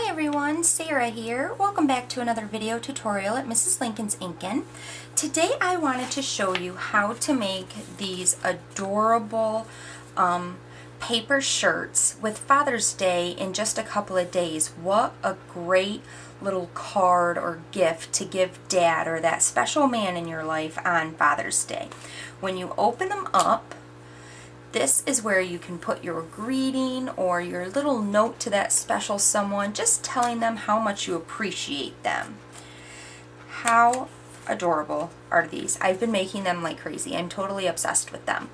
Hi everyone, Sarah here. Welcome back to another video tutorial at Mrs. Lincoln's Inkin. Today I wanted to show you how to make these adorable paper shirts with Father's Day in just a couple of days. What a great little card or gift to give Dad or that special man in your life on Father's Day. When you open them up, this is where you can put your greeting or your little note to that special someone, just telling them how much you appreciate them. How adorable are these? I've been making them like crazy. I'm totally obsessed with them.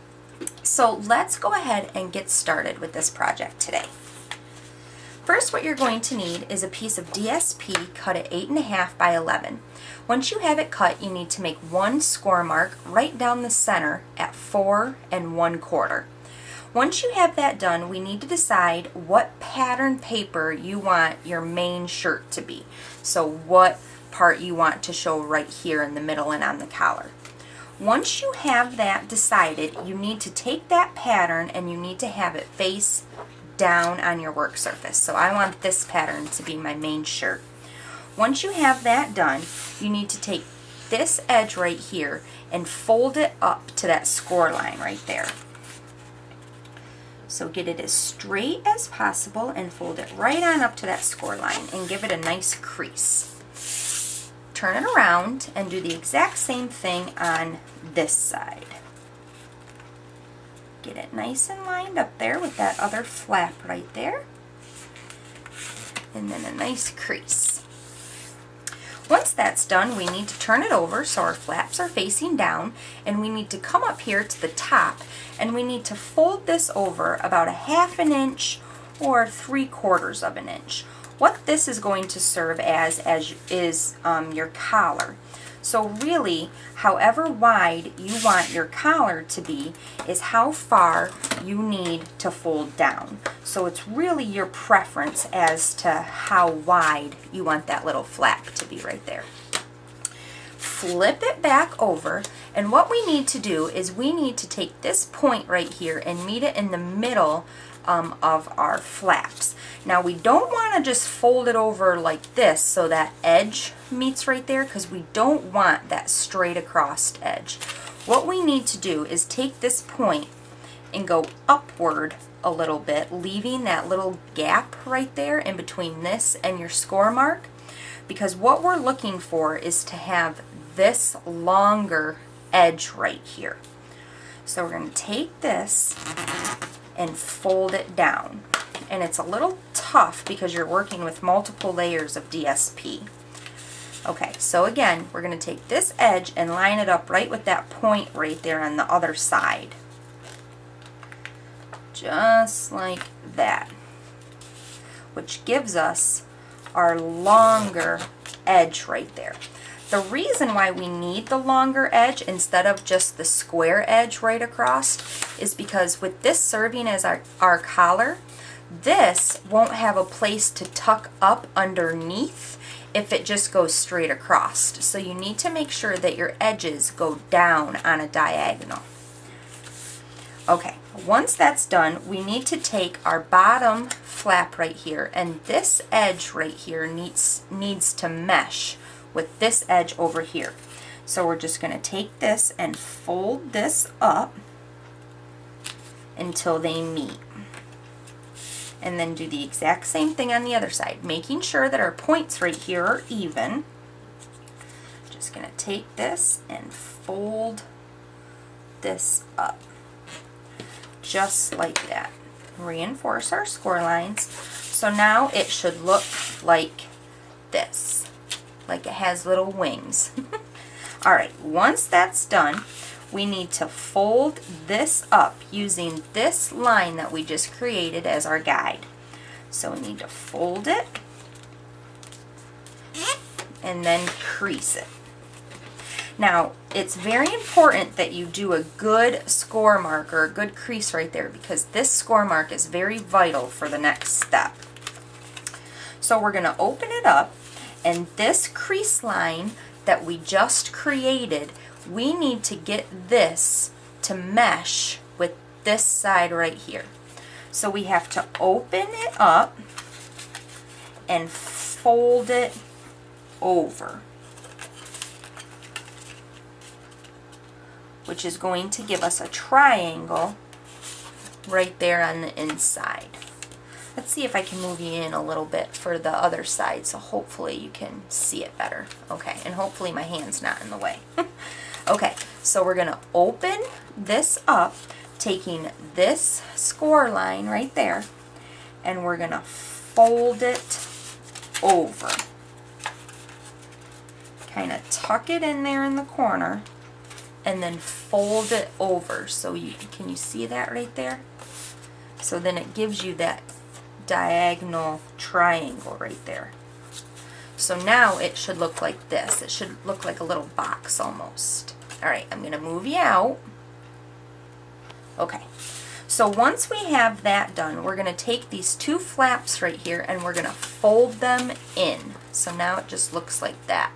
So let's go ahead and get started with this project today. First, what you're going to need is a piece of DSP cut at 8.5 by 11. Once you have it cut, you need to make one score mark right down the center at 4 1/4. Once you have that done, we need to decide what pattern paper you want your main shirt to be. So what part you want to show right here in the middle and on the collar. Once you have that decided, you need to take that pattern and you need to have it face down on your work surface. So I want this pattern to be my main shirt. Once you have that done, you need to take this edge right here and fold it up to that score line right there. So get it as straight as possible and fold it right on up to that score line and give it a nice crease. Turn it around and do the exact same thing on this side. Get it nice and lined up there with that other flap right there. And then a nice crease. Once that's done, we need to turn it over so our flaps are facing down, and we need to come up here to the top and we need to fold this over about 1/2 inch or 3/4 of an inch. What this is going to serve as is your collar. So really, however wide you want your collar to be is how far you need to fold down. So it's really your preference as to how wide you want that little flap to be right there. Flip it back over, and what we need to do is we need to take this point right here and meet it in the middle of our flaps. Now we don't want to just fold it over like this so that edge meets right there, because we don't want that straight across edge. What we need to do is take this point and go upward a little bit, leaving that little gap right there in between this and your score mark, because what we're looking for is to have this longer edge right here. So we're going to take this and fold it down. And it's a little tough because you're working with multiple layers of DSP. Okay, so again, we're going to take this edge and line it up right with that point right there on the other side. Just like that. Which gives us our longer edge right there. The reason why we need the longer edge instead of just the square edge right across is because with this serving as our collar, this won't have a place to tuck up underneath if it just goes straight across. So you need to make sure that your edges go down on a diagonal. Okay, once that's done, we need to take our bottom flap right here, and this edge right here needs to mesh with this edge over here. So we're just going to take this and fold this up until they meet. And then do the exact same thing on the other side, making sure that our points right here are even. Just going to take this and fold this up. Just like that. Reinforce our score lines. So now it should look like this. Like it has little wings. Alright, once that's done, we need to fold this up using this line that we just created as our guide. So we need to fold it and then crease it. Now, it's very important that you do a good score mark or a good crease right there, because this score mark is very vital for the next step. So we're going to open it up, and this crease line that we just created, we need to get this to mesh with this side right here. So we have to open it up and fold it over, which is going to give us a triangle right there on the inside. Let's see if I can move you in a little bit for the other side, so hopefully you can see it better. Okay, and hopefully my hand's not in the way. Okay, so we're gonna open this up, taking this score line right there, and we're gonna fold it over. Kind of tuck it in there in the corner, and then fold it over. So can you see that right there? So then it gives you that diagonal triangle right there. So now it should look like this. It should look like a little box almost. All right, I'm going to move you out. Okay, so once we have that done, we're going to take these two flaps right here and we're going to fold them in. So now it just looks like that.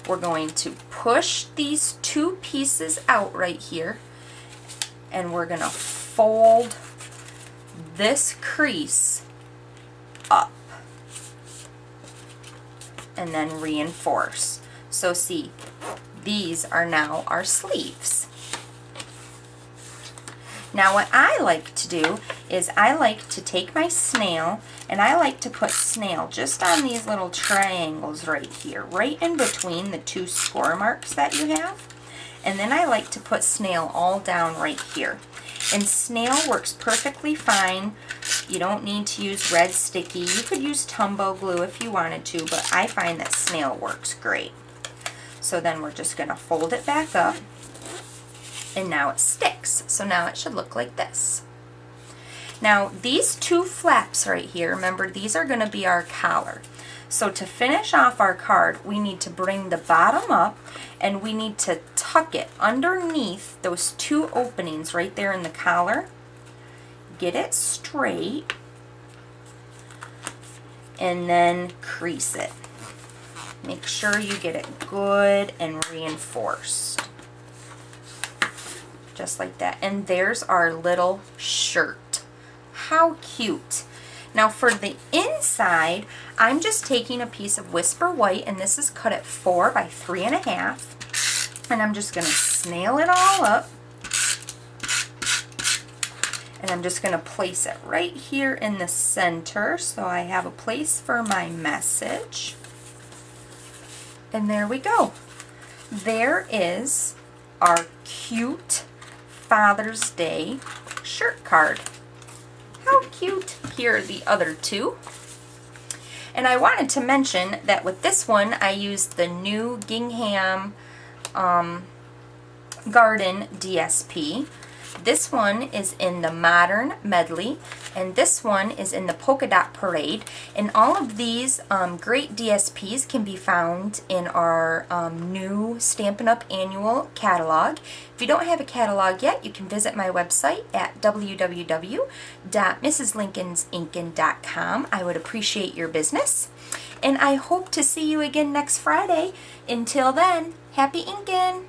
We're going to push these two pieces out right here, and we're going to fold this crease up and then reinforce. So see, these are now our sleeves. Now what I like to do is I like to take my snail, and I like to put snail just on these little triangles right here, right in between the two score marks that you have. And then I like to put snail all down right here. And snail works perfectly fine. You don't need to use red sticky. You could use Tumbo glue if you wanted to, but I find that snail works great. So then we're just going to fold it back up, and now it sticks. So now it should look like this. Now these two flaps right here, remember these are going to be our collar. So to finish off our card, we need to bring the bottom up, and we need to tuck it underneath those two openings right there in the collar. Get it straight, and then crease it. Make sure you get it good and reinforced. Just like that. And there's our little shirt. How cute. Now for the inside, I'm just taking a piece of Whisper White, and this is cut at 4 by 3.5. And I'm just going to snail it all up. And I'm just going to place it right here in the center, so I have a place for my message. And there we go. There is our cute Father's Day shirt card. How cute. Here are the other two. And I wanted to mention that with this one, I used the new Gingham Garden DSP. This one is in the Modern Medley, and this one is in the Polka Dot Parade. And all of these great DSPs can be found in our new Stampin' Up! Annual catalog. If you don't have a catalog yet, you can visit my website at www.mrslincolnsinkin.com. I would appreciate your business. And I hope to see you again next Friday. Until then, happy inkin'!